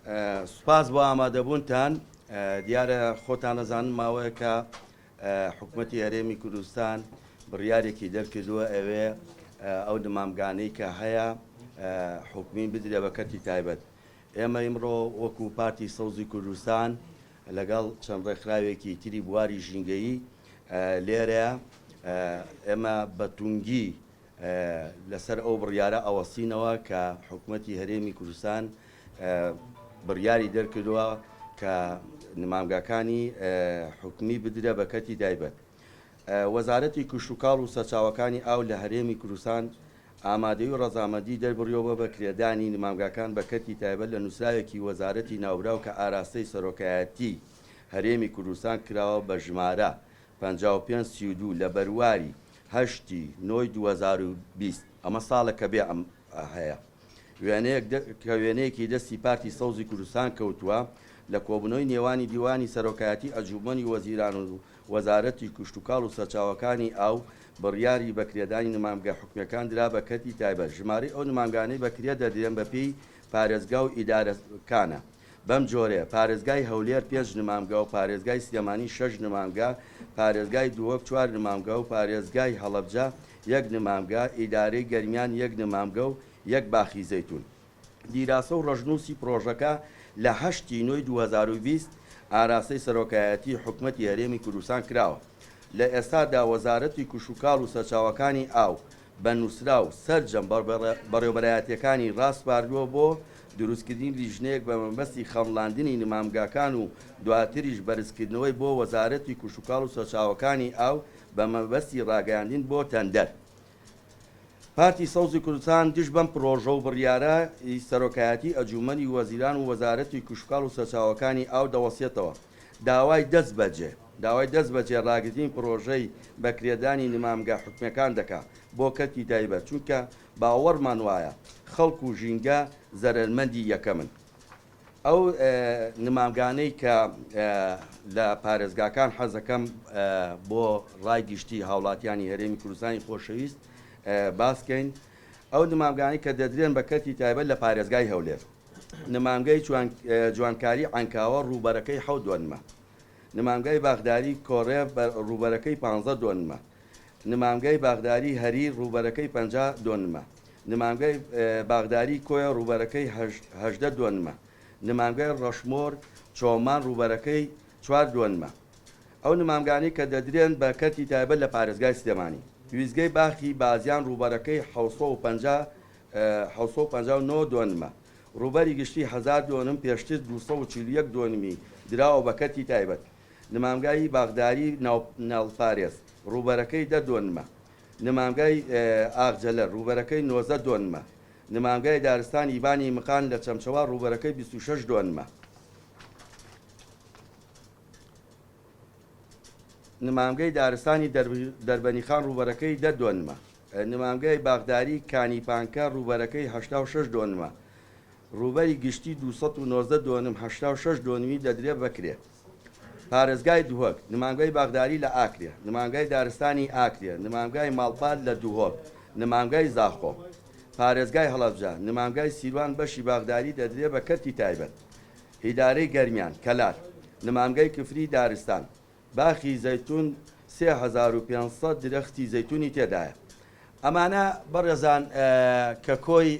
سوپاس بۆ ئامادەبوونتان. دیارە خۆتان نەزانن ماوەیە کە حکوومەتی هەرێمی کوردستان بڕیارێکی دەرکردووە ئەوێ ئەو دمامگانەی کە هەیە حکومین بدرێ بە کەتی تایبەت. ئێمە ئیمڕۆ وەکو پارتی سەوزی کوردستان لەگەڵ چەند ڕێکخراوێکی تری بواری ژینگەیی لێرەیە ئێمە بەتونگی لەسەر ئەو بڕیارە ئەوەستینەوە کە حکوومەتی هەرێمی کوردستان بڕیاری دەرکردووە کە نمامگاکانی حکومی بدرێ بە کەتی تایبەت. وەزارەتی کوشتوکاڵ و سەرچاوەکانی ئاو لە هەرێمی کوردستان ئامادەی و ڕەزامەندی دەربڕیەوە بە کرێدانی نمامگاکان بە کەتی تایبەت لە نووسراوێکی وەزارەتی ناوراو کە ئاراستەی سەرۆکایەتی هەرێمی کوردستان کراوە بە ژمارە 5532 لە بەرواری 8/9/2020. ئەمە ساڵێکە بێ ئەم هەیە. وێنەیەکی دەستی پارتی سەوزی کوردستان کەوتووە لە کۆبوونەوەی نێوانی دیوانی سەرۆکایەتی ئەنجومەنی وەزیران و وەزارەتی کوشتوکاڵ و سەرچاوەکانی ئاو بڕیاری بەکرێدانی نمامگا حکومیەکان درا بە کەتی تایبەت. ژمارەی ئەو نمامگانەی بەکرێ دەدرێن بەپێی پارێزگا و ئیدارەکانە. بەم جۆرەیە پارێزگای هەولێر 5 نمامگا و پارێزگای سلێمانی 6 نمامگا، پارێزگای دووەک 4 نمامگا و پارێزگای هەڵەبجە 1 نمامگا، ئیدارەی گەرمیان 1 نمامگا و 1 باخی زەیتون. دیراسە و ڕەژنووسی پرۆژەکە لە 8/9/2020 ئاراستەی سەرۆکایەتی حکوومەتی هەرێمی کوردستان کراوە. لە ئێستادا وەزارەتی کوشتوکاڵ و سەرچاوەکانی ئاو بە نووسرا و سەرجەم بەڕێوەبەرایەتیەکانی ڕاستپاردووە بۆ دروستکردنی لیژنەیەک بە مەبەستی خەمڵاندنی نمامگاکان و دواتریش بەرزکردنەوەی بۆ وەزارەتی کوشتوکاڵ و سەرچاوەکانی ئاو بە مەبەستی ڕاگەیاندن بۆ تەندەر. پارتی سەوزی کوردستان دژ بەم پرۆژە و بڕیارە سەرۆکایەتی ئەنجومەنی وەزیران و وەزارەتی کوشتوکاڵ و سەرچاوەکانی ئاو دەوەسێتەوە داوای دەست بەجێ ڕاگرتنی پرۆژەی بەکرێدانی نمامگا حکومیەکان دەکات بۆ کەتی تایبەت، چونکە باوەڕمان وایە خەڵک و ژینگە زەرمەندی یەکەمن. ئەو نمامگانەی کە لە پارێزگاکان حەزەکەم بۆ ڕای گشتی هاوڵاتیانی هەرێمی کوردستانی خۆشەویست باسکەین. ئەو نمامگانی کە دەدرێن بە کەتی تایبەت لە پارێزگای هەولێر، نمامگای جوانکاری عەنکاوە ڕووبەرەکەی 7 دوێنمە، نمامگای باغداری کۆڕێ ڕووبەرەکەی 15 دوێنمە، نمامگای باغداری هەریر ڕووبەرەکەی 50 دوێنمە، نمامگای باغداری کۆیە ڕووبەرەکەی 18 دوێنمە، نمامگای ڕەشمۆر چۆمان ڕووبەرەکەی 4 دوێنمە. ئەو نمامگانی کە دەدرێن بە کەتی تایبەت لە پارێزگای سلێمانی، ویزگەی باخی بازیان ڕووبەرەکەی 759 دوێنمە، ڕووبەری گشتی 1000 دوێنم پێشتر 241 دوێنمی دراوە بە کەتی تایبەت. نمامگای باغداری ناڵپارێز ڕووبەرەکەی 10 دوێنمە، نمامگای ئاغجەلە ڕووبەرەکەی 90 دوێنمە، نمامگای دارستان ئیبانی مقان لە چەمچەوا ڕووبەرەکەی 26 دوێنمە، نمامگای دارستانی دەربەنیخان ڕووبەرەکەی 10 دوێنمە، نمامگای باغداری کانیپانکە ڕووبەرەکەی 86 دوێنمە، ڕووبەری گشتی 290 دوێنم 86 دوێنمی دەدرێ بکرێت. پارێزگای دووهۆک، نمامگای باغداری لە ئاکرێ، نمامگای دارستانی ئاکرێ، نمامگای ماڵپات لە دووهۆک، نمامگای زاخۆ، پارێزگای هەڵەبجە، نمامگای سیروان بەشی باغداری دەدرێ بە کەتی تایبەت. ئیدارەی گەرمیان کەلار، نمامگای کفری دارستان، باخی زەیتون 3500 درەختی زەیتونی تێدایە. ئەمانە بەڕێزان کە کۆی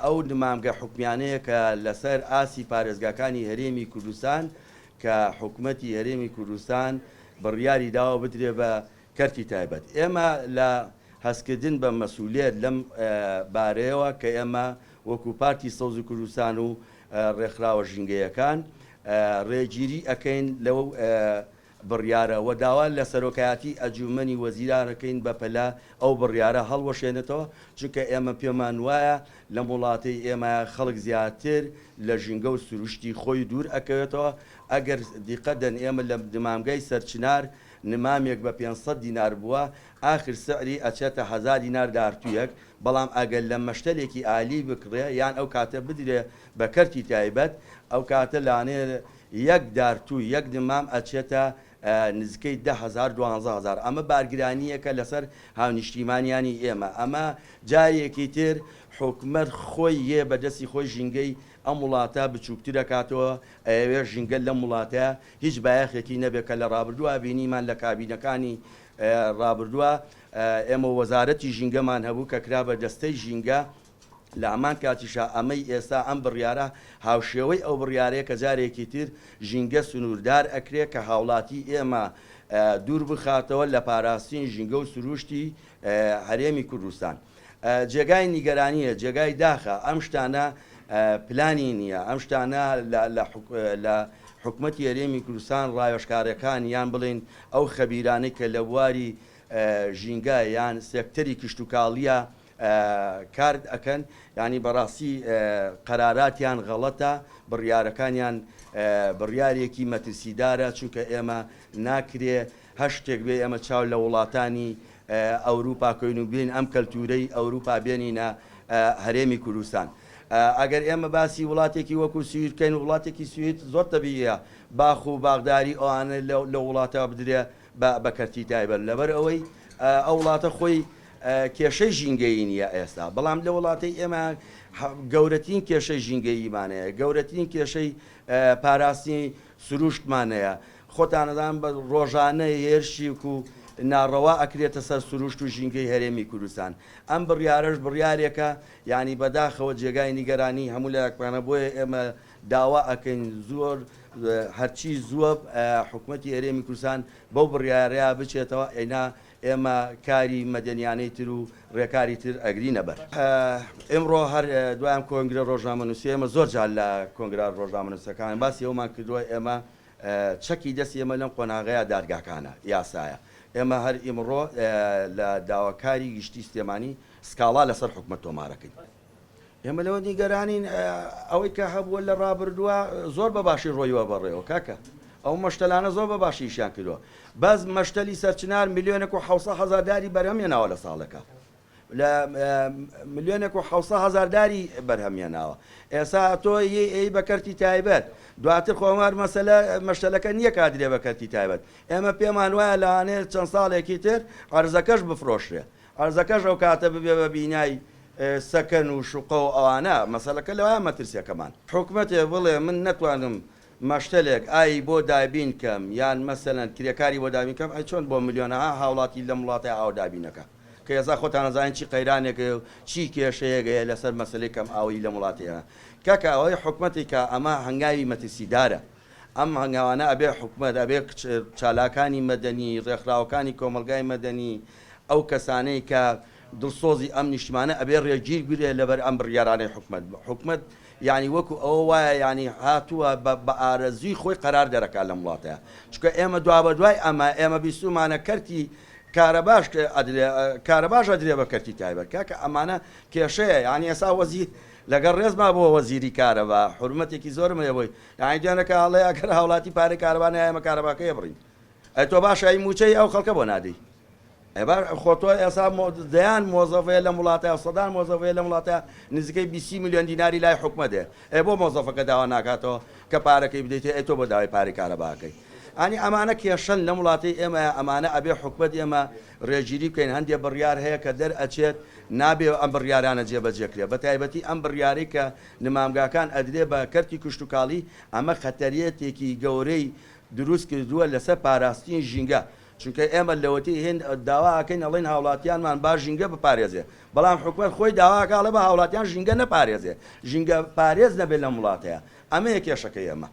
ئەو نمامگە حکومیانەیە کە لەسەر ئاسی پارێزگاکانی هەرێمی کوردستان کە حکوومەتی هەرێمی کوردستان بڕیاری داوە بدرێ بە کەرتی تایبەت. ئێمە لە هەستکردن بە مەسئولیت لەم بارەیەوە کە ئێمە وەکو پارتی سەوزی کوردستان و ڕێکخراوە ژینگەیەکان ڕێگیری ئەەکەین لەو بڕیارە و داوا لە سەرۆکایەتی ئەنجومەنی وەزیرانەکەین بەپەلا ئەو بڕیارە هەڵوەشێنێتەوە، چونکە ئێمە پێمان وایە لە وڵاتی ئێمە خەڵک زیاتر لە ژینگە و سروشتی خۆی دوور ئەکەوێتەوە. ئەگەر دیقەدەن ئێمە لە نمامگای سەرچنار نمامێک بە 500 دینار بووە، ئاخر سعری ئەچێتە 1000 دینار دارتوویەک، بەڵام ئەگەر لە مەشتەلێکی ئالی بکڕێ یان ئەو کاتە بدرێ بە کەرتی تایبەت، ئەو کاتە لانێ 1 دارتوو 1 نمام ئەچێتە نزیکەی 10,000-12,000. ئەمە بارگرانیەکە لەسەر هاونیشتیمانیانی ئێمە. ئەمە جارێکی تر حکومەت خۆی یێ بەدەستی خۆی ژینگەی ئەم وڵاتە بچووکتر دەکاتەوە ئەوێ ژینگە لەم وڵاتەیە هیچ بایەخێکی نەبێت کە لە ڕابردووە بینیمان لە کابینەکانی ڕابردووە ئێمە وەزارەتی ژینگەمان هەبوو کە کرا بە دەستەی ژینگە لە ئەمان کاتیشا ئەمەی ئێستا ئەم بڕیارە هاوشێوەی ئەو بڕیارەیە کە جارێکی تر ژینگە سنووردار ئەکرێت کە هاوڵاتی ئێمە دوور بخاتەوە لە پاراستین ژینگە و سروشتی هەرێمی کوردستان. جێگای نیگەرانیە، جێگای داخە، ئەم شتانە پلانی نییە، ئەم شتانە لە حکومەتی هەرێمی کوردستان ڕاوێژکارەکان یان بڵێن ئەو خەبیرانەی کە لە بواری ژینگە یان سێکتەری کشتتوکاڵیە کار ئەکەن، ینی بەڕاستی قەراراتیان غەڵەتە، بڕیارەکانیان بڕیارێکی مەترسیدارە، چونکە ئێمە ناکرێ هەر شتێک بێ ئێمە چاو لە وڵاتانی ئەوروپا کەین و بین ئەم کەلتورەی ئەوروپا بێنینە هەرێمی کوردستان. ئەگەر ئێمە باسی وڵاتێکی وەکو سویدکەین، وڵاتێکی سوید زۆر تەبیعیە باخ و باغداری ئەوانە لە وڵاتەوە بدرێ بە کەرتی تایبەت، لەبەر ئەوەی ئەو وڵاتە خۆی کێشەی ژینگەی نییە ئێستا، بەڵام لە وڵاتی ئێمە گەورەترین کێشەی ژینگەییمانەیە، گەورەترین کێشەی پاراستنی سروشتمانەیە. خۆتانەدان بە ڕۆژانە هێرشیک و ناڕەوا ئەکرێتە سەر سروشت و ژینگەی هەرێمی کوردستان. ئەم بڕیارەش بڕیارێکە ینی بەداخەوە جێگای نیگەرانی هەموو لایەکمانە، بۆیە ئێمە داوا ئەکەین زۆر هەرچی زووە حکوومەتی هەرێمی کوردستان بەو بڕیارەیە بچێتەوە، ئێنا ئێمە کاری مەدەنیانەی تر و ڕێکاری تر ئەگرینە بەر. ئێمڕۆ هەر دوایان کۆنگرە ڕۆژنامەنووسی ئێمە زۆر جار لە کۆنگرا ڕۆژنامەنووسەکان باسی ئەومان کردووە، ئێمە چەکی دەستی ئێمە لەم قۆناغەیە دادگاکانە یاسایە. ئێمە هەر ئیمڕۆ لە داواکاری گشتی سلێمانی سکاڵا لەسەر حکومەت تۆمارەکەین. ئێمە لەوە نیگەرانین ئەوەی کە هەبووە لە ڕابردووە زۆر بە باشی ڕۆیوە بەڕێەوە کاکە، ئەو مەشتەلانە زۆر بە باشیشیان کردووە. بەس مەشتەلی سەرچنار ملیۆنێک و 700,000 داری بەرهەمێناوە لە ساڵەکە، لە ملیۆنێک و 700,000 داری بەرهەمێناوە. ئێستا تۆ ئەی بەکەرتی تایبەت، دواتر خۆمار مەسەلە مەشتەلەکە نییە کادرێ بەکەرتی تایبەت. ئێمە پێمان وایە لەوانێ چەند ساڵێکی تر عەرزەکەش بفرۆشرێ، عەرزەکەش ئەو کاتە ببێ بە بینای سەکەن و شوقە و ئەوانە. مەسەلەکە لەوایە مەترسیەکەمان حکومەتێ بڵێ من نەتوانم مەشتەلێک ئای بۆ دابین کەم یان مەسەلەن کرێکاری بۆ دابین کەم، ئەی چۆن بۆ ملیۆنەها هاوڵاتی لەم وڵاتە ئاو دابینەکە کە ێزا خۆتان نەزانین چی قەیرانێکە و چی کێشەیەگەیە لەسەر مەسلەی کەم ئاوی لەم وڵاتەیە. کاکە ئەوەی حکومەتی کە ئەمە هەنگاوی مەترسیدارە، ئەم هەنگاوانە ئەبێ حکومەت ئەبێ چالاکانی مەدەنی، ڕێکخراوەکانی کۆمەلگای مەدەنی، ئەو کەسانەی کە دڵسۆزی ئەم نیشتمانە ئەبێ ڕێگیر بێ لەبەر ئەم بڕیارانەی حکومەت ینی وەکو ئەوە وایە ینی هاتووە بە ئارەزوی خۆی قەرار دەرەکات لەم وڵاتەیە، چونکە ئێمە دوا بە دوای ئێمە بیستمانە کەرتی کارەباش ئەدرێ بە کەرتی تایبەت. کاکە ئەمانە کێشەیە، ینی ئێستا وەزیر لەگەڵ ڕێزما بۆ وەزیری کارەبا حرمەتێکی زۆرم لێ بووی، یانی دوێنەکە هەڵێ ئەگەر هاوڵاتی پارەی کارەبانە ئێمە کارەباکەیە بڕین، ئەی تۆ باشە ئەی موچەی ئەو خەڵکە بۆ نادەی. خۆتۆ ئێستا دەیان مۆزەفەیە لە وڵاتەیە سەدان مۆزەفەیە لە وڵاتە نزیکەی 20 میلیۆن دیناری لای حکومەتێ، ئێ بۆ مۆزەفەکە داوا ناکاتەوە کە پارەکەی بدەیت، ئەی تۆ بۆ داوای پارەی کارەباکەی. ئەنی ئەمانە کێشەن لە وڵاتی ئێمە، ئەمانە ئەبێ حکومەت ئێمە ڕێگیری بکەین. هەندێک بڕیار هەیە کە دەرئەچێت نابێ ئەم بڕیارانە جێبەجێکرێ، بە تایبەتی ئەم بڕیارەی کە نمامگاکان ئەدرێ بە کەرتی کشتتوکاڵی، ئەمە خەتەریەتێکی گەورەی دروست کردووە لەسەر پاراستنی ژینگە، چونکە ئێمە لەوەتی هێن داواکەین ئەڵێن هاوڵاتیانمان با ژینگە بپارێزێ، بەڵام حکومەت خۆی داواکاڵە بە هاوڵاتیان ژینگە نەپارێزێ، ژینگە پارێز نەبێت لەم وڵاتەیە. ئەمەیە کێشەکەی ئێمە.